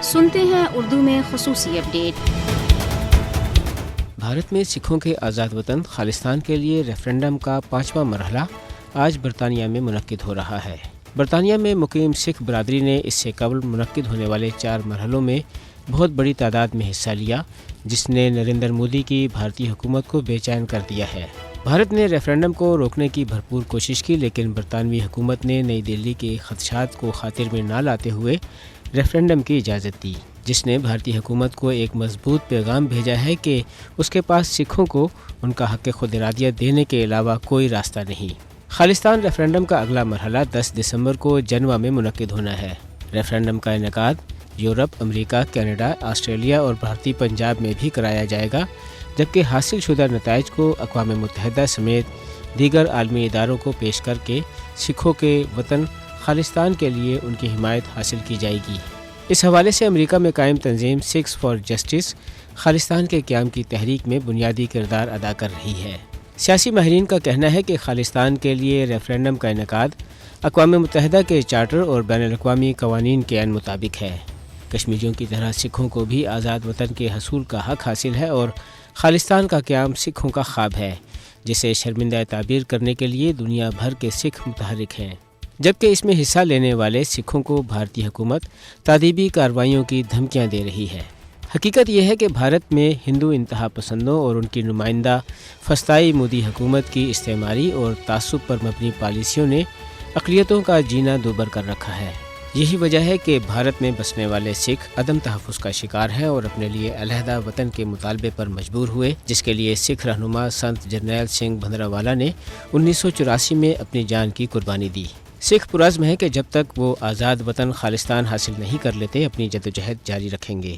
سنتے ہیں اردو میں خصوصی اپڈیٹ۔ بھارت میں سکھوں کے آزاد وطن خالصتان کے لیے ریفرنڈم کا 5واں مرحلہ آج برطانیہ میں منعقد ہو رہا ہے۔ برطانیہ میں مقیم سکھ برادری نے اس سے قبل منعقد ہونے والے 4 مرحلوں میں بہت بڑی تعداد میں حصہ لیا، جس نے نریندر مودی کی بھارتی حکومت کو بے چین کر دیا ہے۔ بھارت نے ریفرنڈم کو روکنے کی بھرپور کوشش کی، لیکن برطانوی حکومت نے نئی دہلی کے خدشات کو خاطر میں نہ لاتے ہوئے ریفرنڈم کی اجازت دی، جس نے بھارتی حکومت کو ایک مضبوط پیغام بھیجا ہے کہ اس کے پاس سکھوں کو ان کا حق خود ارادیت دینے کے علاوہ کوئی راستہ نہیں۔ خالصتان ریفرنڈم کا اگلا مرحلہ 10 دسمبر کو جنوا میں منعقد ہونا ہے۔ ریفرنڈم کا انعقاد یورپ، امریکہ، کینیڈا، آسٹریلیا اور بھارتی پنجاب میں بھی کرایا جائے گا، جبکہ حاصل شدہ نتائج کو اقوام متحدہ سمیت دیگر عالمی اداروں کو پیش کر کے سکھوں کے وطن خالصتان کے لیے ان کی حمایت حاصل کی جائے گی۔ اس حوالے سے امریکہ میں قائم تنظیم سکھس فار جسٹس خالصتان کے قیام کی تحریک میں بنیادی کردار ادا کر رہی ہے۔ سیاسی ماہرین کا کہنا ہے کہ خالصتان کے لیے ریفرنڈم کا انعقاد اقوام متحدہ کے چارٹر اور بین الاقوامی قوانین کے عین مطابق ہے۔ کشمیریوں کی طرح سکھوں کو بھی آزاد وطن کے حصول کا حق حاصل ہے اور خالصتان کا قیام سکھوں کا خواب ہے، جسے شرمندہ تعبیر کرنے کے لیے دنیا بھر کے سکھ متحرک ہیں، جبکہ اس میں حصہ لینے والے سکھوں کو بھارتی حکومت تادیبی کارروائیوں کی دھمکیاں دے رہی ہے۔ حقیقت یہ ہے کہ بھارت میں ہندو انتہا پسندوں اور ان کی نمائندہ فسطائی مودی حکومت کی استعماری اور تعصب پر مبنی پالیسیوں نے اقلیتوں کا جینا دوبر کر رکھا ہے۔ یہی وجہ ہے کہ بھارت میں بسنے والے سکھ عدم تحفظ کا شکار ہیں اور اپنے لیے علیحدہ وطن کے مطالبے پر مجبور ہوئے، جس کے لیے سکھ رہنما سنت جرنیل سنگھ بھدروالا نے 1984 میں اپنی جان کی قربانی دی۔ سکھ پرعزم ہے کہ جب تک وہ آزاد وطن خالصتان حاصل نہیں کر لیتے اپنی جدوجہد جاری رکھیں گے۔